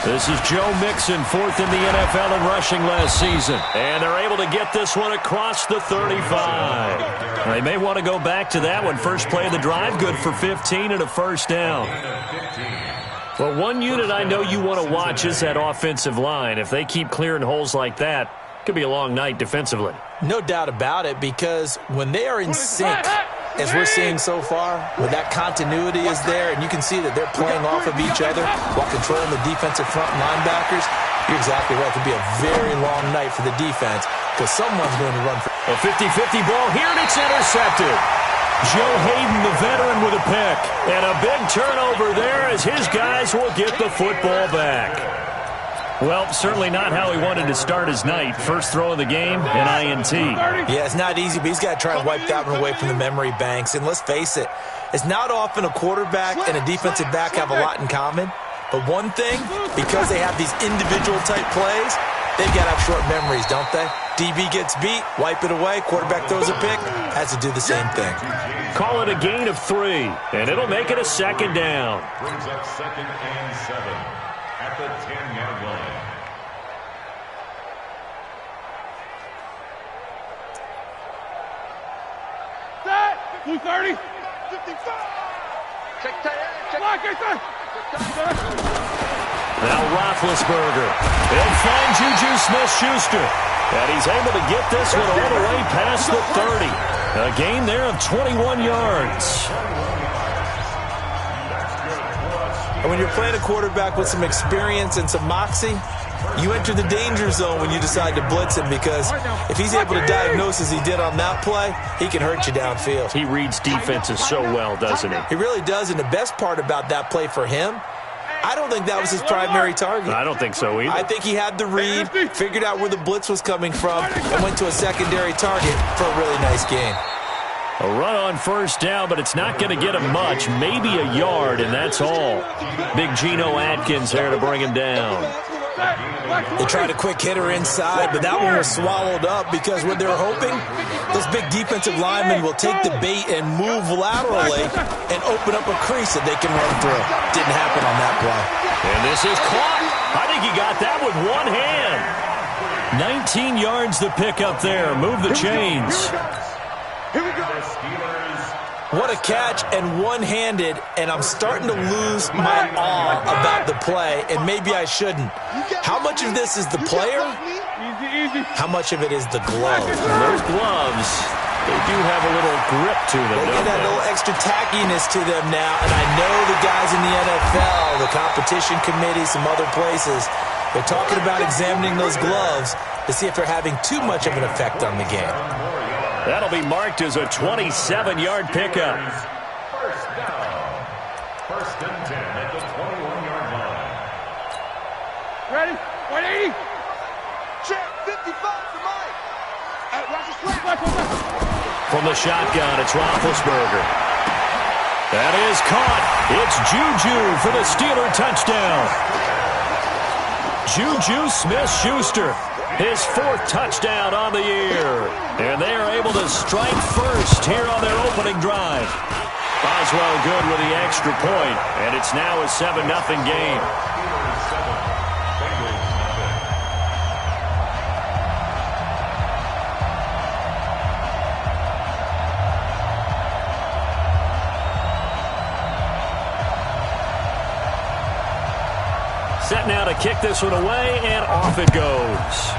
This is Joe Mixon, fourth in the NFL in rushing last season. And they're able to get this one across the 35. They may want to go back to that one. First play of the drive, good for 15 and a first down. Well, one unit I know you want to watch is that offensive line. If they keep clearing holes like that, it could be a long night defensively. No doubt about it, because when they are in sync, as we're seeing so far, when that continuity is there, and you can see that they're playing off of each other while controlling the defensive front linebackers, you're exactly right. It could be a very long night for the defense because someone's going to run for a 50-50 ball here, and it's intercepted. Joe Hayden, the veteran, with a pick. And a big turnover there as his guys will get the football back. Well, certainly not how he wanted to start his night. First throw of the game, an INT. Yeah, it's not easy, but he's got to try and wipe that one away from the memory banks. And let's face it, it's not often a quarterback and a defensive back have a lot in common. But one thing, because they have these individual-type plays, they've got to have short memories, don't they? DB gets beat, wipe it away, quarterback throws a pick, has to do the same thing. Call it a gain of 3, and it'll make it a second down. Brings up 2nd and 7 at the 10-yard line. Set! 230! 55! Now Roethlisberger. He'll find Juju Smith-Schuster. And he's able to get this one all the way past the 30. A gain there of 21 yards. And when you're playing a quarterback with some experience and some moxie, you enter the danger zone when you decide to blitz him, because if he's able to diagnose as he did on that play, he can hurt you downfield. He reads defenses so well, doesn't he? He really does, and the best part about that play for him, I don't think that was his primary target. I don't think so either. I think he had the read, figured out where the blitz was coming from, and went to a secondary target for a really nice gain. A run on first down, but it's not going to get him much. Maybe a yard, and that's all. Big Geno Atkins there to bring him down. They tried a quick hitter inside, but that one was swallowed up because what they're hoping, those big defensive linemen will take the bait and move laterally and open up a crease that they can run through. Didn't happen on that play. And this is caught. I think he got that with one hand. 19 yards the pick up there. Move the chains. Here we go. What a catch, and one-handed, and I'm starting to lose my awe about the play, and maybe I shouldn't. How much of this is the player? How much of it is the glove? Those gloves, they do have a little grip to them. They get that little extra tackiness to them now, and I know the guys in the NFL, the competition committee, some other places, they're talking about examining those gloves to see if they're having too much of an effect on the game. That'll be marked as a 27-yard pickup. First down. 1st and 10 at the 21-yard line. Ready? 180. Check. 55 to Mike. From the shotgun, it's Roethlisberger. That is caught. It's Juju for the Steeler touchdown. Juju Smith-Schuster. His 4th touchdown on the year. And they are able to strike first here on their opening drive. Boswell good with the extra point, and it's now a 7-0 game. Set now to kick this one away, and off it goes.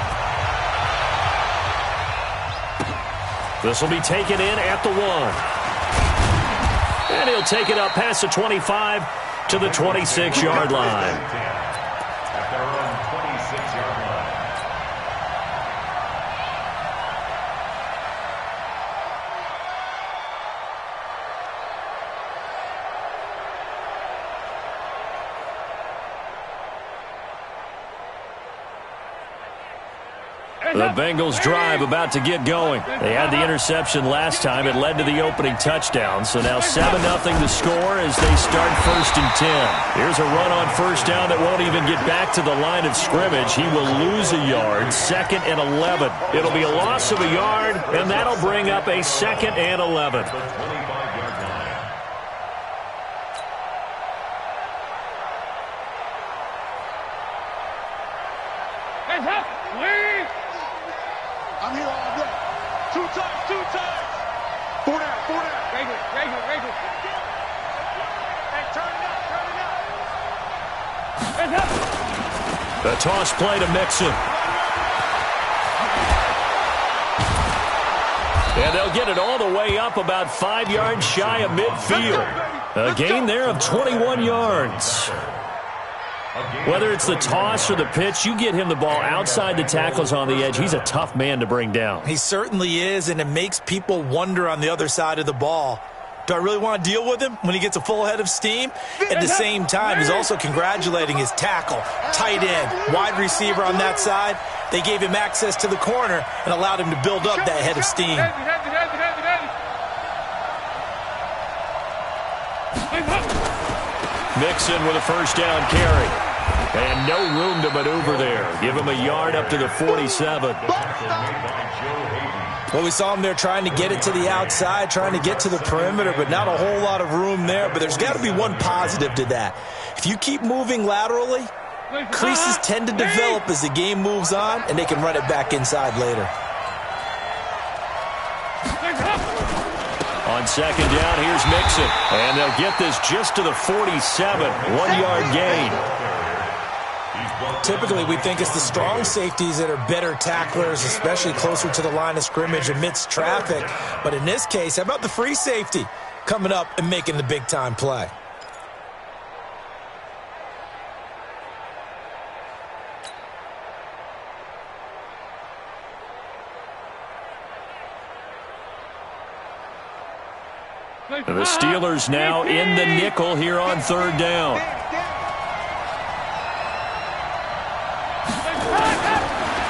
This will be taken in at the 1. And he'll take it up past the 25 to the 26-yard line. At their own 26-yard line. The Bengals drive about to get going. They had the interception last time. It led to the opening touchdown. So now 7-0 the score as they start 1st and 10. Here's a run on first down that won't even get back to the line of scrimmage. He will lose a yard. 2nd and 11. It'll be a loss of a yard, and that'll bring up a 2nd and 11. I'm here all day. Two times. Four down. Regular. Hey, turn it up. The toss play to Mixon. And they'll get it all the way up about 5 yards shy of midfield. A gain there of 21 yards. Whether it's the toss or the pitch, you get him the ball outside the tackles on the edge. He's a tough man to bring down. He certainly is, and it makes people wonder on the other side of the ball. Do I really want to deal with him when he gets a full head of steam? At the same time, he's also congratulating his tackle, tight end, wide receiver on that side. They gave him access to the corner and allowed him to build up that head of steam. Mixon with a first down carry. And no room to maneuver there. Give him a yard up to the 47. Well, we saw him there trying to get it to the outside, trying to get to the perimeter, but not a whole lot of room there. But there's got to be one positive to that. If you keep moving laterally, creases tend to develop as the game moves on, and they can run it back inside later. On second down, here's Mixon. And they'll get this just to the 47. 1 yard gain. Typically, we think it's the strong safeties that are better tacklers, especially closer to the line of scrimmage amidst traffic. But in this case, how about the free safety coming up and making the big-time play? The Steelers now in the nickel here on third down.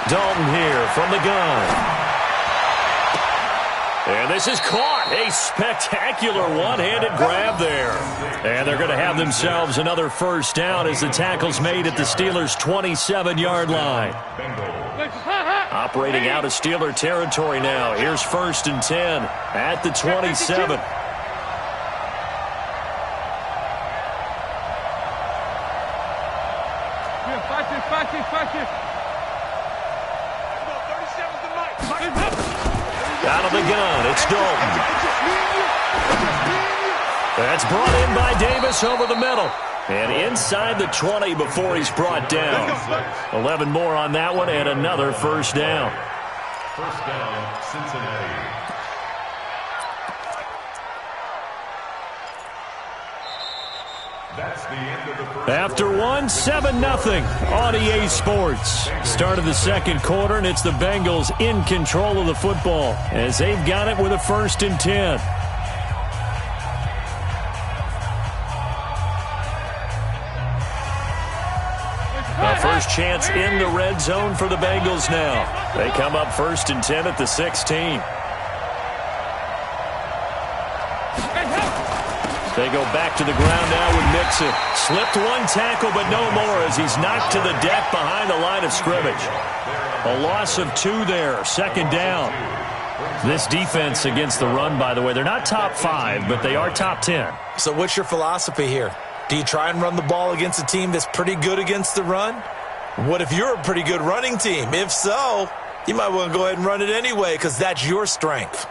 Dalton here from the gun. And this is caught. A spectacular one-handed grab there. And they're going to have themselves another first down as the tackle's made at the Steelers' 27-yard line. Operating out of Steeler territory now. Here's 1st and 10 at the 27. Out of the gun, it's Dalton. That's brought in by Davis over the middle. And inside the 20 before he's brought down. 11 more on that one and another first down. First down, Cincinnati. That's the end of the first. After one, 7-0 on EA Sports. Start of the second quarter, and it's the Bengals in control of the football as they've got it with a 1st and 10. A first chance in the red zone for the Bengals now. They come up 1st and 10 at the 16. They go back to the ground now with Mixon. Slipped one tackle, but no more as he's knocked to the deck behind the line of scrimmage. A loss of 2 there, 2nd down. This defense against the run, by the way, they're not top 5, but they are top 10. So what's your philosophy here? Do you try and run the ball against a team that's pretty good against the run? What if you're a pretty good running team? If so, you might want to go ahead and run it anyway because that's your strength.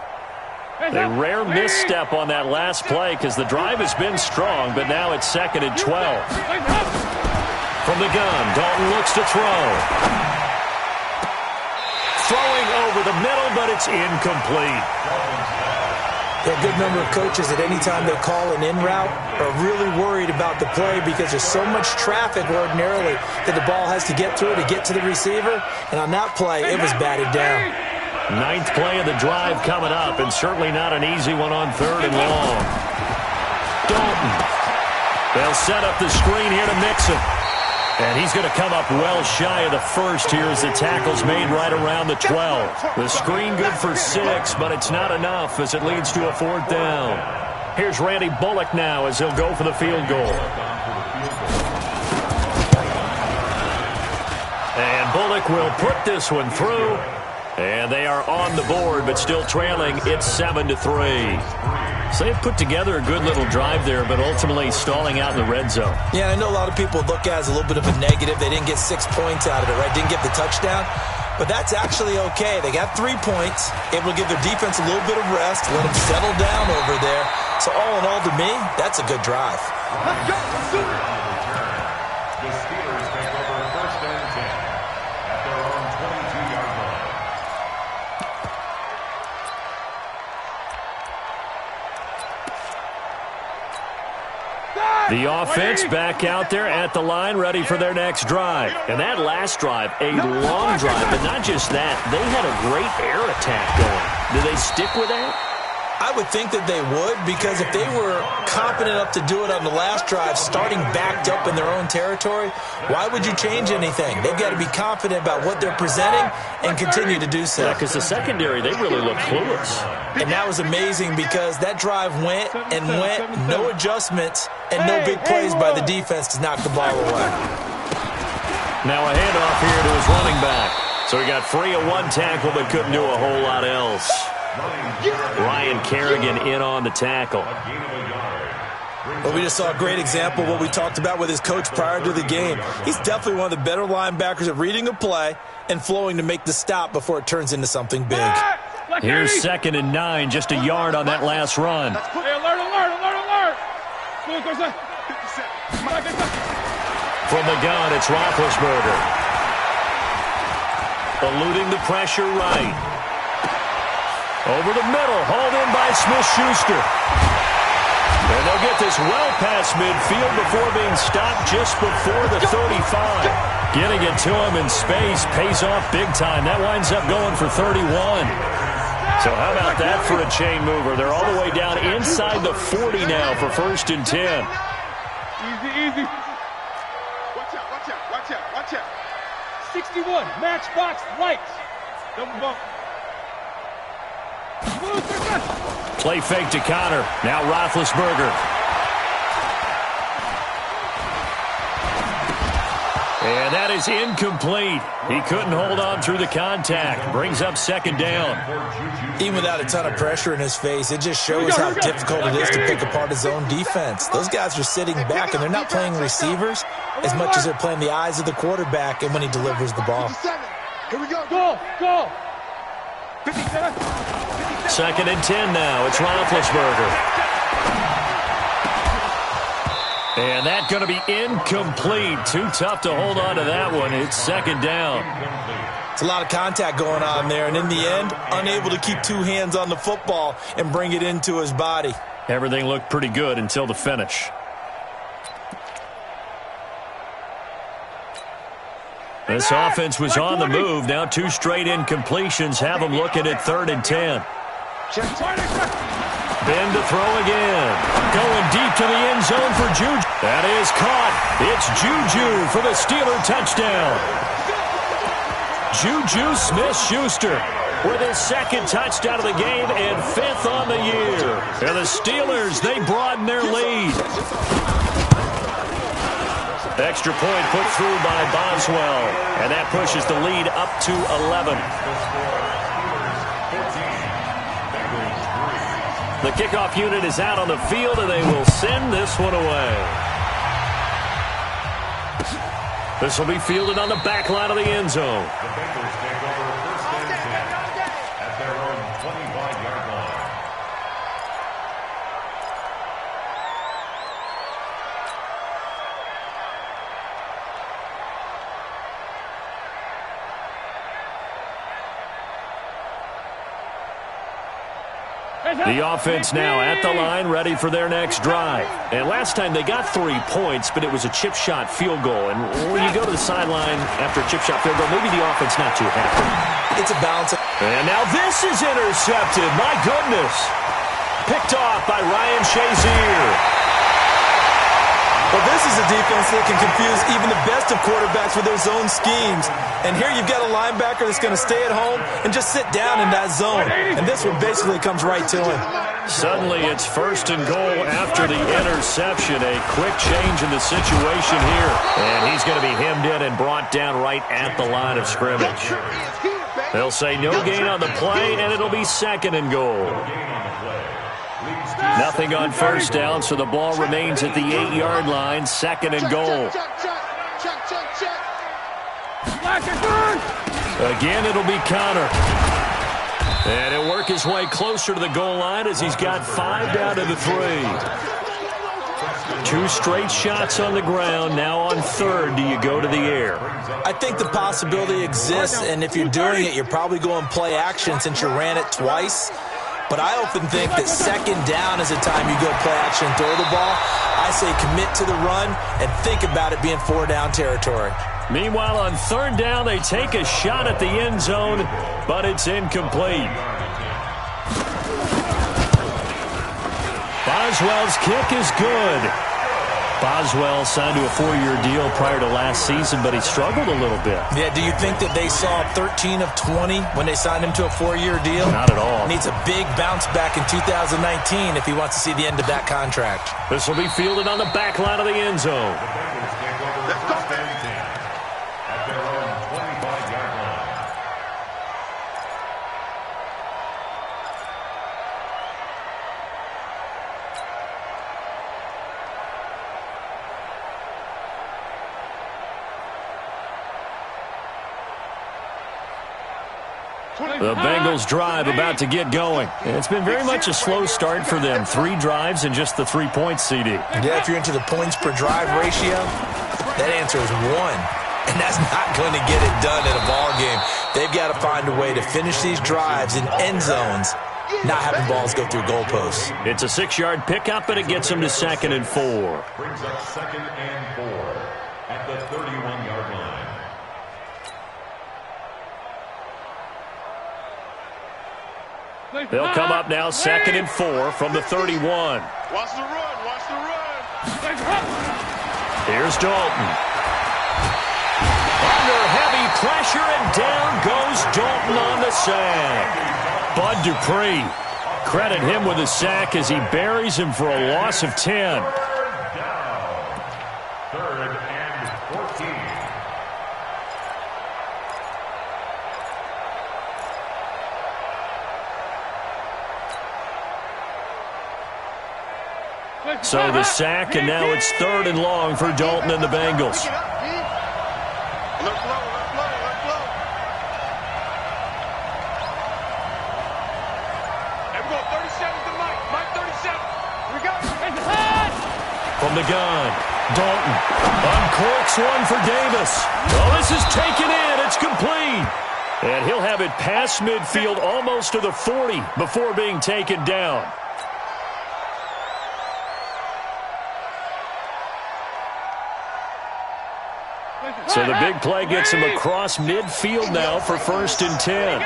A rare misstep on that last play because the drive has been strong, but now it's 2nd and 12. From the gun, Dalton looks to throw. Throwing over the middle, but it's incomplete. A good number of coaches at any time they call an in route are really worried about the play because there's so much traffic ordinarily that the ball has to get through to get to the receiver. And on that play, it was batted down. 9th play of the drive coming up, and certainly not an easy one on 3rd and long. Dalton. They'll set up the screen here to Mixon. And he's going to come up well shy of the first here as the tackle's made right around the 12. The screen good for 6, but it's not enough as it leads to a 4th down. Here's Randy Bullock now as he'll go for the field goal. And Bullock will put this one through. And they are on the board, but still trailing. It's 7-3. So they've put together a good little drive there, but ultimately stalling out in the red zone. Yeah, I know a lot of people look at it as a little bit of a negative. They didn't get 6 points out of it, right? Didn't get the touchdown. But that's actually okay. They got 3 points, able to give their defense a little bit of rest, let them settle down over there. So all in all, to me, that's a good drive. Let's go. Let's do it. The Steelers take over 1st and 10 at their own 22-yard line. The offense back out there at the line, ready for their next drive. And that last drive, a long drive, but not just that. They had a great air attack going. Do they stick with that? I would think that they would, because if they were confident enough to do it on the last drive, starting backed up in their own territory, why would you change anything? They've got to be confident about what they're presenting and continue to do so. Yeah, because the secondary, they really look clueless. And that was amazing because that drive went and went, no adjustments, and no big plays by the defense to knock the ball away. Now a handoff here to his running back. So he got free of one tackle but couldn't do a whole lot else. Ryan Kerrigan in on the tackle. Well, we just saw a great example of what we talked about with his coach prior to the game. He's definitely one of the better linebackers at reading a play and flowing to make the stop before it turns into something big. Here's 2nd and 9, just a yard on that last run. Hey, alert, alert, alert, alert. From the gun, it's Roethlisberger. Eluding the pressure right. Over the middle, hauled in by Smith-Schuster. And they'll get this well past midfield before being stopped just before the 35. Getting it to him in space pays off big time. That winds up going for 31. So how about that for a chain mover? They're all the way down inside the 40 now for 1st and 10. Easy, easy. Watch out, watch out, watch out, watch out. 61, matchbox lights. Double bump. Play fake to Connor. Now Roethlisberger. And that is incomplete. He couldn't hold on through the contact. Brings up 2nd down. Even without a ton of pressure in his face, it just shows how difficult it is to pick apart his own defense. Those guys are sitting back, and they're not playing receivers as much as they're playing the eyes of the quarterback and when he delivers the ball. Here we go. Go, go. 57. 2nd and 10 now. It's Roethlisberger. And that's going to be incomplete. Too tough to hold on to that one. It's 2nd down. It's a lot of contact going on there, and in the end, unable to keep 2 hands on the football and bring it into his body. Everything looked pretty good until the finish. This offense was on the move. Now 2 straight incompletions have them looking at 3rd and 10. Ben to throw again. Going deep to the end zone for Juju. That is caught. It's Juju for the Steeler touchdown. Juju Smith-Schuster with his 2nd touchdown of the game and 5th on the year. And the Steelers, they broaden their lead. Extra point put through by Boswell. And that pushes the lead up to 11. The kickoff unit is out on the field, and they will send this one away. This will be fielded on the back line of the end zone. The Bengals take over 1st and 10 at their own 25-yard line. The offense now at the line, ready for their next drive. And last time they got 3 points, but it was a chip shot field goal. And when you go to the sideline after a chip shot field goal, maybe the offense not too happy. It's a balance. And now this is intercepted. My goodness. Picked off by Ryan Shazier. Well, this is a defense that can confuse even the best of quarterbacks with their zone schemes. And here you've got a linebacker that's going to stay at home and just sit down in that zone. And this one basically comes right to him. Suddenly it's 1st and goal after the interception. A quick change in the situation here. And he's going to be hemmed in and brought down right at the line of scrimmage. They'll say no gain on the play, and it'll be second and goal. Nothing on first down, so the ball remains at the 8-yard line, second and goal. Again, it'll be Connor. And he'll work his way closer to the goal line as he's got 5 down to the 3. 2 straight shots on the ground. Now on third, do you go to the air? I think the possibility exists, and if you're doing it, you're probably going play action since you ran it twice. But I often think that second down is the time you go play action and throw the ball. I say commit to the run and think about it being 4-down territory. Meanwhile, on third down, they take a shot at the end zone, but it's incomplete. Boswell's kick is good. Boswell signed to a 4-year deal prior to last season, but he struggled a little bit. Yeah, do you think that they saw 13 of 20 when they signed him to a 4-year deal? Not at all. Needs a big bounce back in 2019 if he wants to see the end of that contract. This will be fielded on the back line of the end zone. Let's go. At their own 25-yard line. The Bengals drive about to get going. It's been very much a slow start for them. 3 drives and just the 3 points, CD. Yeah, if you're into the points per drive ratio, that answer is 1. And that's not going to get it done in a ball game. They've got to find a way to finish these drives in end zones, not having balls go through goalposts. It's a 6-yard pickup, and it gets them to second and 4. Brings up second and 4 at the 31-yard line. They'll come up now second and 4 from the 31. Watch the run. Watch the run. Here's Dalton. Under heavy pressure, and down goes Dalton on the sack. Bud Dupree. Credit him with a sack as he buries him for a loss of 10. Third and 14. So the sack, and now it's third and long for Dalton and the Bengals. From the gun, Dalton uncorks one for Davis. Oh, this is taken in. It's complete. And he'll have it past midfield almost to the 40 before being taken down. So the big play gets him across midfield now for first and 10.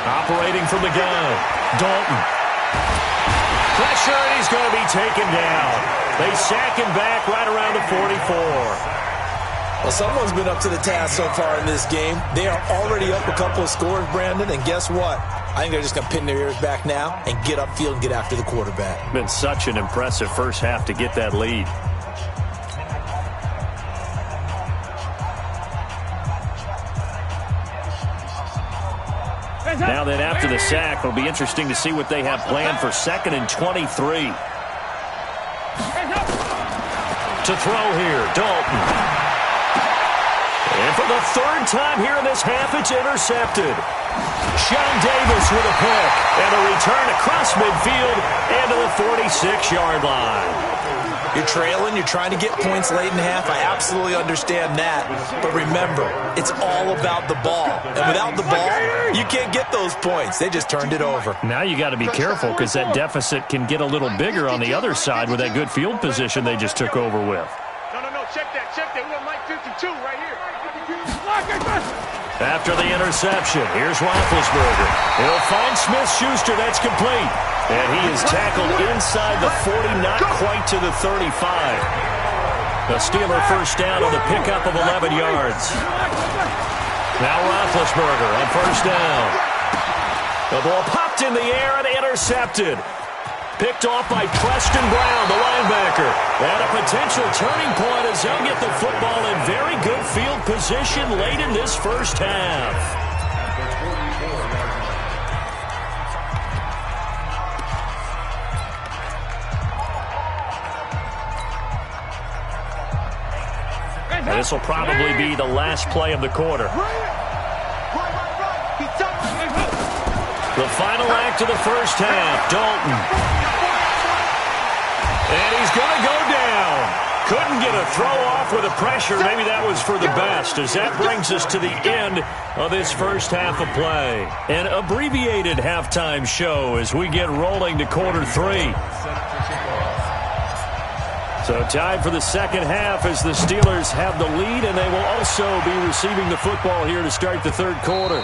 Operating from the gun, Dalton. Pressure, and he's going to be taken down. They sack him back right around the 44. Well, someone's been up to the task so far in this game. They are already up a couple of scores, Brandon, and guess what? I think they're just going to pin their ears back now and get upfield and get after the quarterback. Been such an impressive first half to get that lead. Now then, after the sack, it'll be interesting to see what they have planned for second and 23. To throw here, Dalton. And for the third time here in this half, it's intercepted. Sean Davis with a pick, and a return across midfield and to the 46-yard line. You're trailing, you're trying to get points late in half. I absolutely understand that. But remember, it's all about the ball. And without the ball, you can't get those points. They just turned it over. Now you got to be careful because that deficit can get a little bigger on the other side with that good field position they just took over with. No, check that. We got Mike 52 right here. After the interception, here's Roethlisberger. He'll find Smith-Schuster. That's complete. And he is tackled inside the 40, not quite to the 35. The Steeler first down on the pickup of 11 yards. Now Roethlisberger on first down. The ball popped in the air and intercepted. Picked off by Preston Brown, the linebacker. And a potential turning point as they'll get the football in very good field position late in this first half. And this will probably be the last play of the quarter. The final act of the first half, Dalton. And he's going to go down. Couldn't get a throw off with the pressure. Maybe that was for the best, as that brings us to the end of this first half of play. An abbreviated halftime show as we get rolling to quarter 3. So time for the second half as the Steelers have the lead, and they will also be receiving the football here to start the third quarter.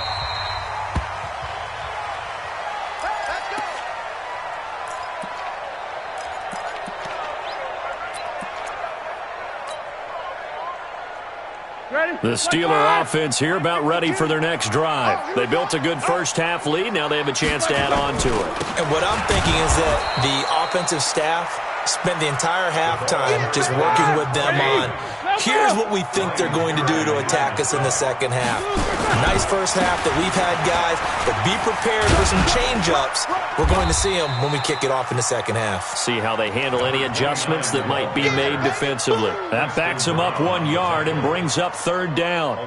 The Steeler offense here about ready for their next drive. They built a good first half lead. Now they have a chance to add on to it. And what I'm thinking is that the offensive staff spent the entire halftime just working with them on, here's what we think they're going to do to attack us in the second half. Nice first half that we've had, guys, but be prepared for some change-ups. We're going to see them when we kick it off in the second half. See how they handle any adjustments that might be made defensively. That backs them up 1 yard and brings up third down.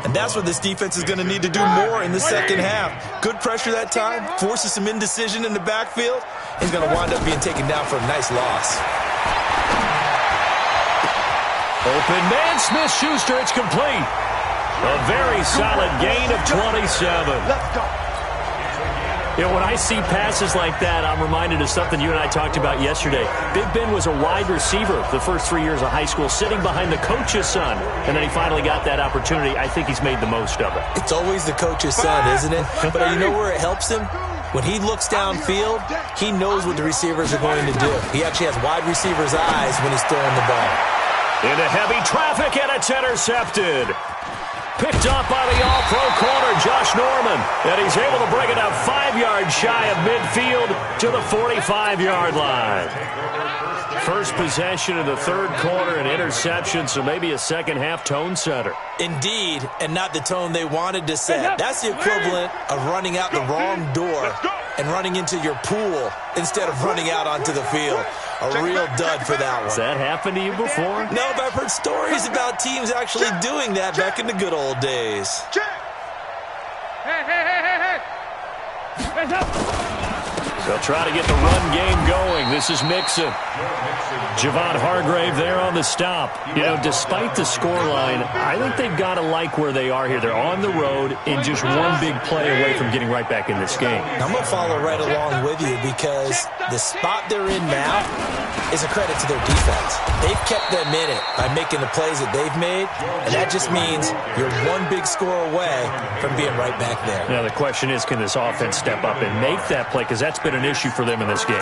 And that's what this defense is going to need to do more in the second half. Good pressure that time, forces some indecision in the backfield. He's going to wind up being taken down for a nice loss. Open man, Smith-Schuster, it's complete. A very solid gain of 27. Let's go. You know, when I see passes like that, I'm reminded of something you and I talked about yesterday. Big Ben was a wide receiver the first 3 years of high school, sitting behind the coach's son, and then he finally got that opportunity. I think he's made the most of it. It's always the coach's son, isn't it? But you know where it helps him? When he looks downfield, he knows what the receivers are going to do. He actually has wide receivers' eyes when he's throwing the ball. Into heavy traffic, and it's intercepted. Picked off by the all-pro corner, Josh Norman. And he's able to bring it up 5 yards shy of midfield to the 45-yard line. First possession of the third quarter, an interception, so maybe a second-half tone setter. Indeed, and not the tone they wanted to set. That's the equivalent of running out the wrong door and running into your pool instead of running out onto the field. A real dud for that one. Has that happened to you before? No, but I've heard stories about teams actually doing that back in the good old days. Hey. Hands up. They'll try to get the run game going. This is Mixon. Javon Hargrave there on the stop. You know, despite the scoreline, I think they've got to like where they are here. They're on the road and just one big play away from getting right back in this game. I'm going to follow right along with you because the spot they're in now is a credit to their defense. They've kept them in it by making the plays that they've made, and that just means you're one big score away from being right back there. Now, the question is, can this offense step up and make that play? Because that's been an issue for them in this game.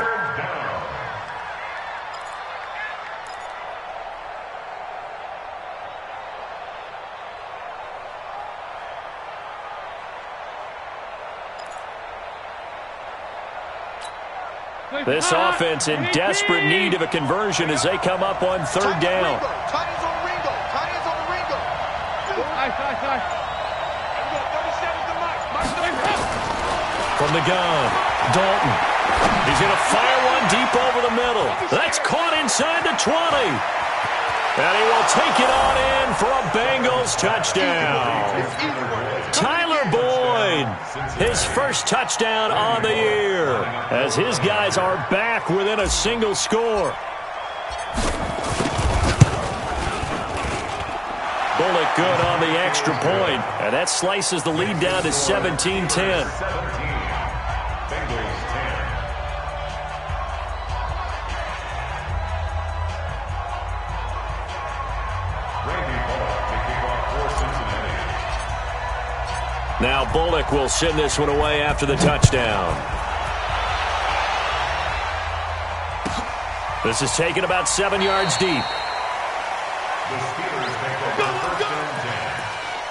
This offense in desperate need of a conversion as they come up on third down. From the gun, Dalton. He's going to fire one deep over the middle. That's caught inside the 20. And he will take it on in for a Bengals touchdown. Tyler Boyd, his first touchdown on the year, as his guys are back within a single score. Bullock good on the extra point, and that slices the lead down to 17-10. Now Bullock will send this one away after the touchdown. This is taken about 7 yards deep. The Steelers take over first and 10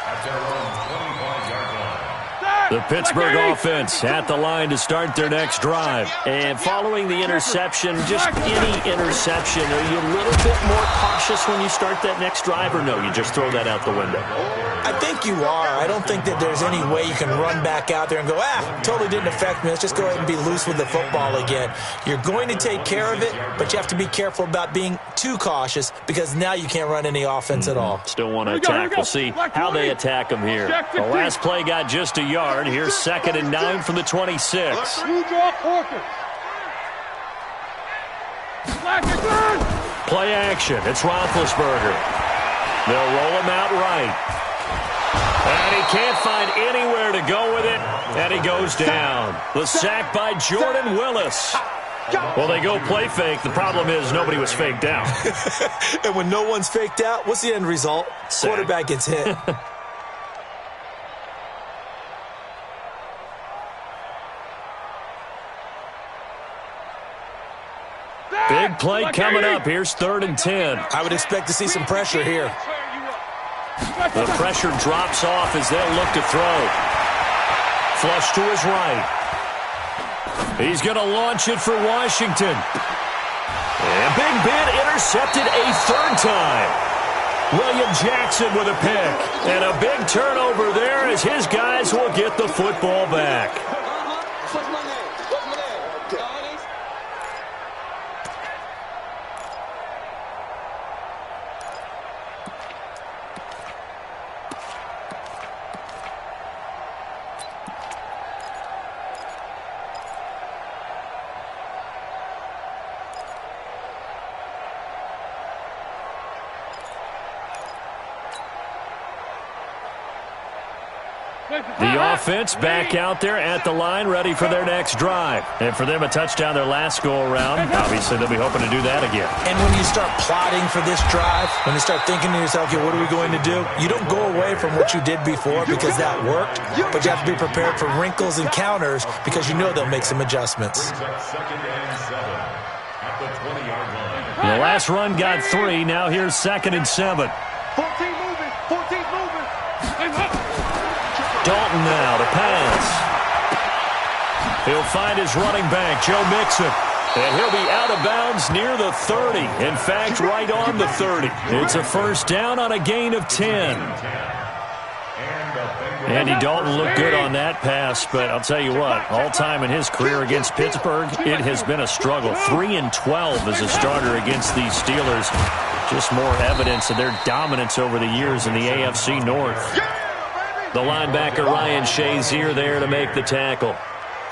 at their own 25-yard line. The Pittsburgh offense at the line to start their next drive. And following the interception, just any interception, are you a little bit more cautious when you start that next drive, or no, you just throw that out the window? I think you are. I don't think that there's any way you can run back out there and go, totally didn't affect me. Let's just go ahead and be loose with the football again. You're going to take care of it, but you have to be careful about being too cautious because now you can't run any offense at all. Still want to attack. We'll see how they attack them here. The last play got just a yard. Here's 2nd and 9 from the 26. Play action. It's Roethlisberger. They'll roll him out right. And he can't find anywhere to go with it, and he goes down. The sack by Jordan Willis. Well, they go play fake. The problem is nobody was faked out. And when no one's faked out, what's the end result? Sack. Quarterback gets hit. Big play coming up. Here's 3rd and 10. I would expect to see some pressure here. The pressure drops off as they'll look to throw. Flush to his right. He's going to launch it for Washington. And Big Ben intercepted a 3rd time. William Jackson with a pick. And a big turnover there as his guys will get the football back. The offense back out there at the line, ready for their next drive. And for them, a touchdown their last go-around. Obviously, they'll be hoping to do that again. And when you start plotting for this drive, when you start thinking to yourself, okay, what are we going to do? You don't go away from what you did before because that worked, but you have to be prepared for wrinkles and counters because you know they'll make some adjustments. The last run got 3. Now here's 2nd and 7. 14 moving. 14 moving. Dalton now to pass. He'll find his running back, Joe Mixon. And he'll be out of bounds near the 30. In fact, right on the 30. It's a 1st down on a gain of 10. Andy Dalton looked good on that pass, but I'll tell you what, all time in his career against Pittsburgh, it has been a struggle. 3-12 as a starter against these Steelers. Just more evidence of their dominance over the years in the AFC North. The linebacker Ryan Shazier there to make the tackle.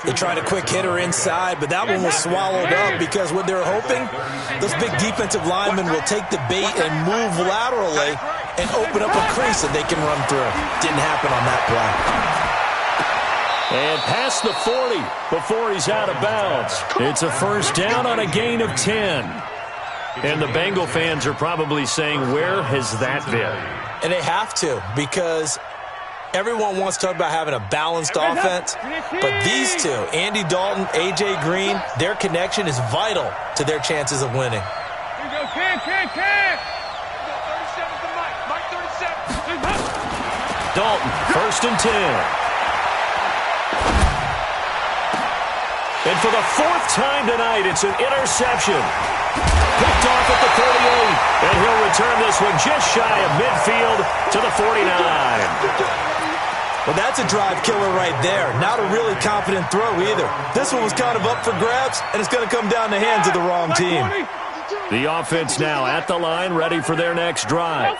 They tried a quick hitter inside, but that one was swallowed up because what they're hoping, those big defensive linemen will take the bait and move laterally and open up a crease that they can run through. Didn't happen on that play. And past the 40 before he's out of bounds. It's a 1st down on a gain of 10. And the Bengal fans are probably saying, where has that been? And they have to, because everyone wants to talk about having a balanced offense, but these two, Andy Dalton, A.J. Green, their connection is vital to their chances of winning. Here you go, Ken. 37 to Mike 37. Dalton, 1st and 10. And for the 4th time tonight, it's an interception. Picked off at the 38, and he'll return this one just shy of midfield to the 49. Well, that's a drive killer right there. Not a really confident throw either. This one was kind of up for grabs, and it's going to come down the hands of the wrong team. The offense now at the line, ready for their next drive.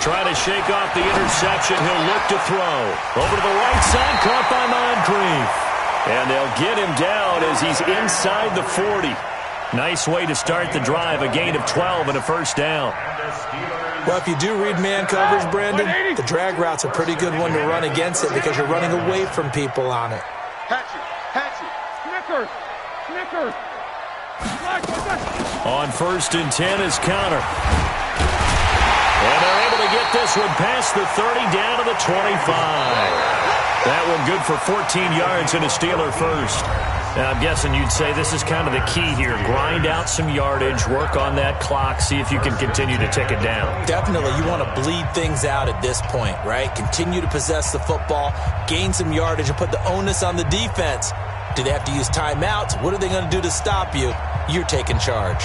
Try to shake off the interception. He'll look to throw. Over to the right side, caught by Moncrief. And they'll get him down as he's inside the 40. Nice way to start the drive, a gain of 12 and a 1st down. Well, if you do read man coverage, Brandon, the drag route's a pretty good one to run against it because you're running away from people on it. Hatchet. Snickers. On 1st and 10 is counter. And they're able to get this one past the 30 down to the 25. That one good for 14 yards and a Steeler 1st. Now, I'm guessing you'd say this is kind of the key here. Grind out some yardage, work on that clock, see if you can continue to tick it down. Definitely. You want to bleed things out at this point, right? Continue to possess the football, gain some yardage, and put the onus on the defense. Do they have to use timeouts? What are they going to do to stop you? You're taking charge.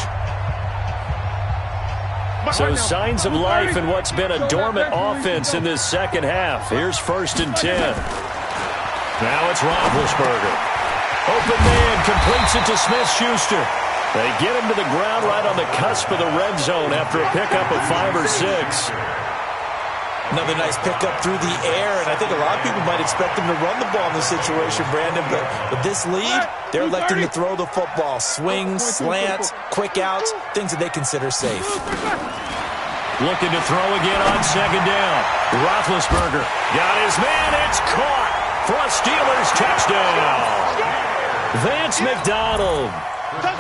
So signs of life in what's been a dormant offense in this second half. Here's 1st and 10. Now it's Roethlisberger. Open man, completes it to Smith-Schuster. They get him to the ground right on the cusp of the red zone after a pickup of 5 or 6. Another nice pickup through the air, and I think a lot of people might expect them to run the ball in this situation, Brandon, but with this lead, they're electing to throw the football. Swings, slants, quick outs, things that they consider safe. Looking to throw again on 2nd down. Roethlisberger got his man. It's caught for a Steelers touchdown. Vance McDonald,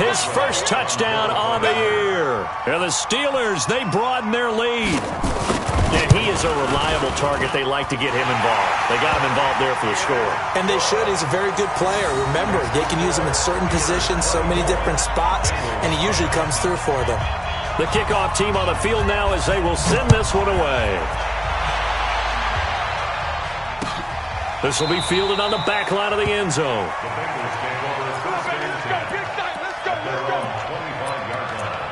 his first touchdown on the year. And the Steelers, they broaden their lead. And he is a reliable target. They like to get him involved. They got him involved there for the score. And they should. He's a very good player. Remember, they can use him in certain positions, so many different spots, and he usually comes through for them. The kickoff team on the field now as they will send this one away. This will be fielded on the back line of the end zone. The Bengals take over 1st and 10 at their own 25-yard line.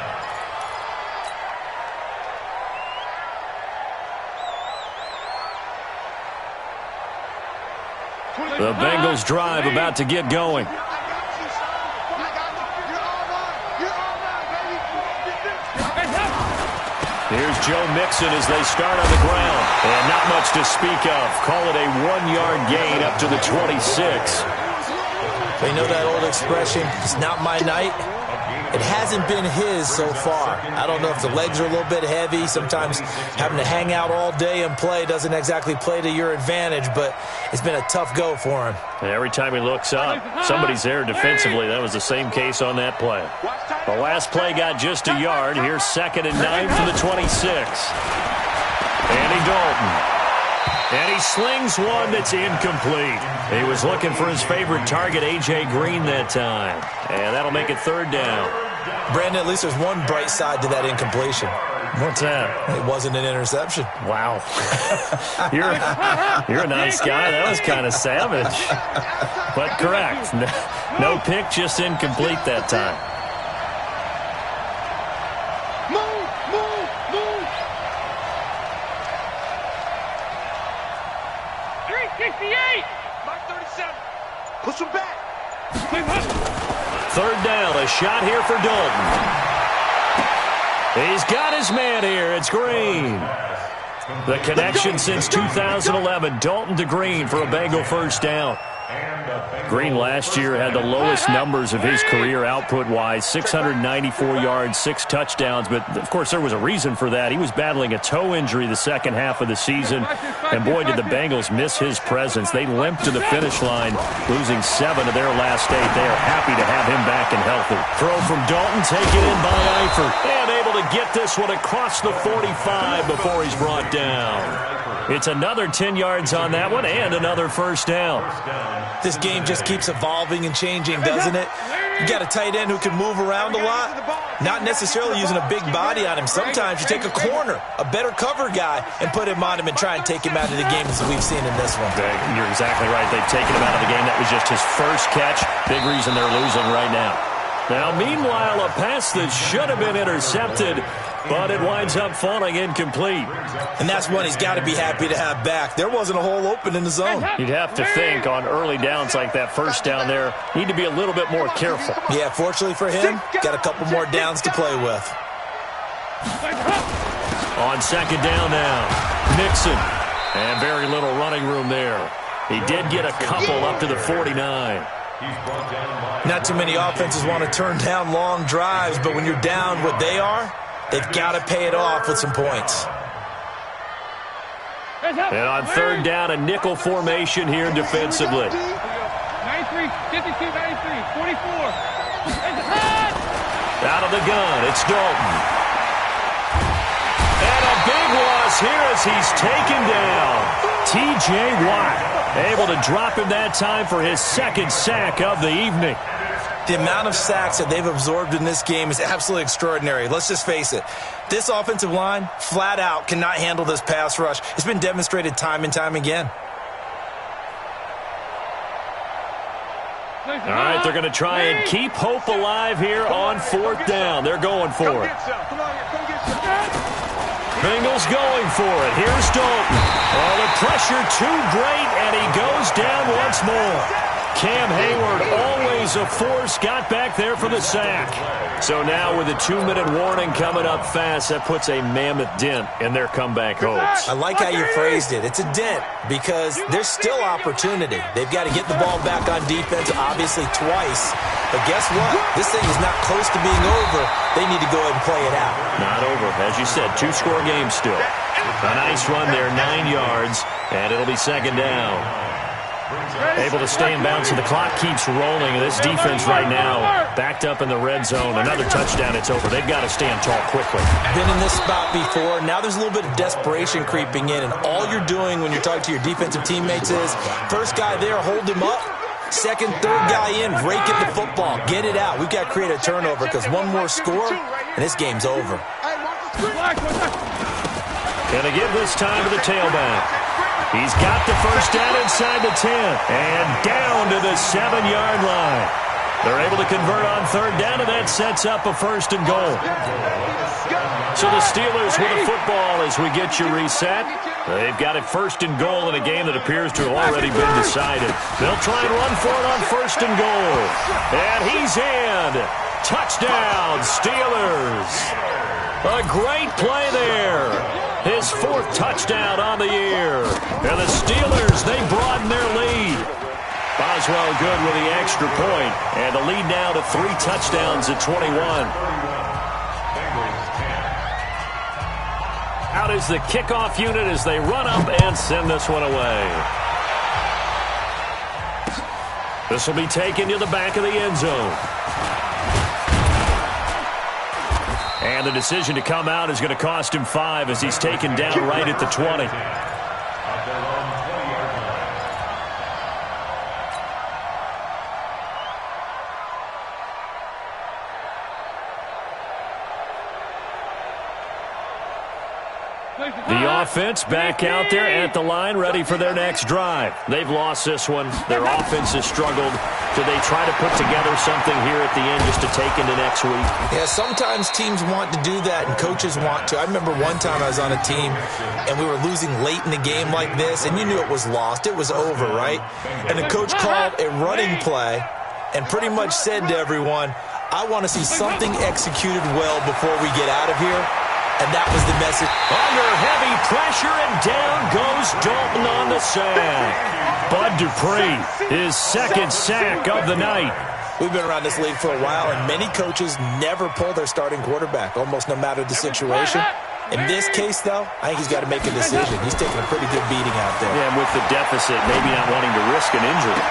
The Bengals drive about to get going. Here's Joe Mixon as they start on the ground. And not much to speak of. Call it a 1-yard gain up to the 26. They know that old expression, it's not my night. It hasn't been his so far. I don't know if the legs are a little bit heavy. Sometimes having to hang out all day and play doesn't exactly play to your advantage, but it's been a tough go for him. Every time he looks up, somebody's there defensively. That was the same case on that play. The last play got just a yard. Here's 2nd and 9 from the 26. Andy Dalton. And he slings one that's incomplete. He was looking for his favorite target, A.J. Green, that time. And that'll make it 3rd down. Brandon, at least there's one bright side to that incompletion. What's that? It wasn't an interception. Wow. You're a nice guy. That was kind of savage. But correct. No pick, just incomplete that time. Move, move, move. 368. Mark 37. Push him back. 3rd down, a shot here for Dalton. He's got his man here. It's Green. The connection since 2011. Dalton to Green for a Bengal 1st down. Green last year had the lowest numbers of his career output-wise, 694 yards, 6 touchdowns. But, of course, there was a reason for that. He was battling a toe injury the second half of the season. And, boy, did the Bengals miss his presence. They limped to the finish line, losing 7 of their last 8. They are happy to have him back and healthy. Throw from Dalton, taken in by Eifert. And able to get this one across the 45 before he's brought down. It's another 10 yards on that one and another 1st down. This game just keeps evolving and changing, doesn't it? You got a tight end who can move around a lot, not necessarily using a big body on him. Sometimes you take a corner, a better cover guy, and put him on him and try and take him out of the game as we've seen in this one. You're exactly right. They've taken him out of the game. That was just his first catch. Big reason they're losing right now. Now, meanwhile, a pass that should have been intercepted, but it winds up falling incomplete. And that's one he's got to be happy to have back. There wasn't a hole open in the zone. You'd have to think on early downs like that 1st down there, need to be a little bit more careful. Yeah, fortunately for him, got a couple more downs to play with. On 2nd down now, Mixon. And very little running room there. He did get a couple up to the 49. Not too many offenses want to turn down long drives, but when you're down what they are, they've got to pay it off with some points. And on 3rd down, a nickel formation here defensively. 93, 52, 93, 44. Out of the gun, it's Dalton. And a big loss here as he's taken down. T.J. Watt, able to drop him that time for his second sack of the evening. The amount of sacks that they've absorbed in this game is absolutely extraordinary. Let's just face it. This offensive line, flat out, cannot handle this pass rush. It's been demonstrated time and time again. All right, they're going to try and keep hope alive here on fourth down. They're going for it. Bengals going for it. Here's Dalton. Oh, the pressure too great, and he goes down once more. Cam Hayward, always a force, got back there for the sack. So now with a 2-minute warning coming up fast, that puts a mammoth dent in their comeback hopes. I like how you phrased it. It's a dent because there's still opportunity. They've got to get the ball back on defense, obviously twice. But guess what? This thing is not close to being over. They need to go ahead and play it out. Not over. As you said, 2-score game still. A nice run there, 9 yards, and it'll be second down. Able to stay in bounds, so the clock keeps rolling. This defense right now backed up in the red zone. Another touchdown, it's over. They've got to stand tall quickly. Been in this spot before. Now there's a little bit of desperation creeping in, and all you're doing when you're talking to your defensive teammates is first guy there, hold him up. Second, third guy in, rake at the football. Get it out. We've got to create a turnover because one more score, and this game's over. Gonna give this time to the tailback. He's got the first down inside the 10 and down to the 7-yard line. They're able to convert on third down, and that sets up a first and goal. So the Steelers with a football as we get you reset. They've got it first and goal in a game that appears to have already been decided. They'll try and run for it on first and goal. And he's in. Touchdown, Steelers. A great play there. His fourth touchdown on the year. And the Steelers, they broaden their lead. Boswell good with the extra point. And the lead now to 3 touchdowns at 21. Out is the kickoff unit as they run up and send this one away. This will be taken to the back of the end zone. And the decision to come out is going to cost him 5 as he's taken down right at the 20. The offense back out there at the line, ready for their next drive. They've lost this one. Their offense has struggled. Do they try to put together something here at the end just to take into next week? Yeah, sometimes teams want to do that and coaches want to. I remember one time I was on a team and we were losing late in the game like this, and you knew it was lost. It was over, right? And the coach called a running play and pretty much said to everyone, I want to see something executed well before we get out of here. And that was the message. Under heavy pressure, and down goes Dalton on the sack. Bud Dupree, his second sack of the night. We've been around this league for a while, and many coaches never pull their starting quarterback, almost no matter the situation. In this case, though, I think he's got to make a decision. He's taking a pretty good beating out there. Yeah, and with the deficit, maybe not wanting to risk an injury.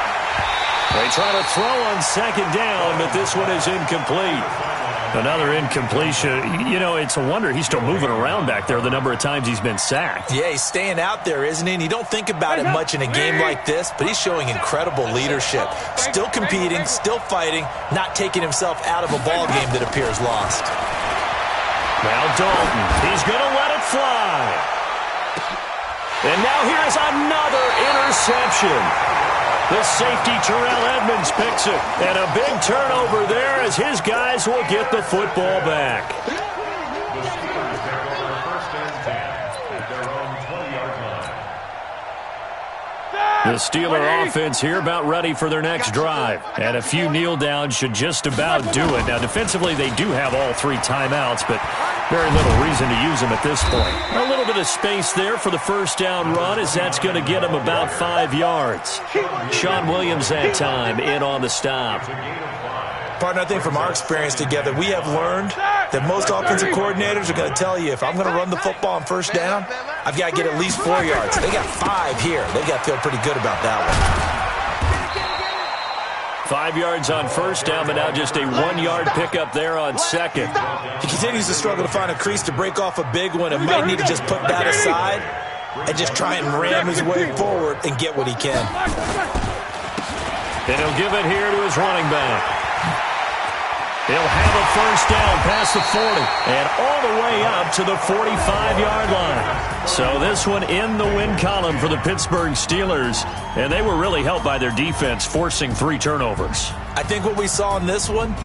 They try to throw on second down, but this one is incomplete. Another incompletion. You know, it's a wonder he's still moving around back there the number of times he's been sacked. Yeah, he's staying out there, isn't he? And you don't think about it much in a game like this, but he's showing incredible leadership. Still competing, still fighting, not taking himself out of a ball game that appears lost. Now Dalton, he's going to let it fly. And now here's another interception. The safety, Terrell Edmonds, picks it. And a big turnover there as his guys will get the football back. The Steelers take over first and 10 at their own 20-yard line. The Steeler offense here about ready for their next drive. And a few kneel downs should just about do it. Now, defensively, they do have all 3 timeouts, but very little reason to use them at this point. A little bit of space there for the first down run as that's going to get them about 5 yards. Sean Williams that time in on the stop. Partner, I think from our experience together, we have learned that most offensive coordinators are going to tell you, if I'm going to run the football on first down, I've got to get at least 4 yards. They got 5 here. They've got to feel pretty good about that one. 5 yards on first down, but now just a 1-yard pickup there on second. He continues to struggle to find a crease to break off a big one and might need to just put that aside and just try and ram his way forward and get what he can. And he'll give it here to his running back. He'll have a first down past the 40 and all the way up to the 45-yard line. So this one in the win column for the Pittsburgh Steelers, and they were really helped by their defense forcing 3 turnovers. I think what we saw in this one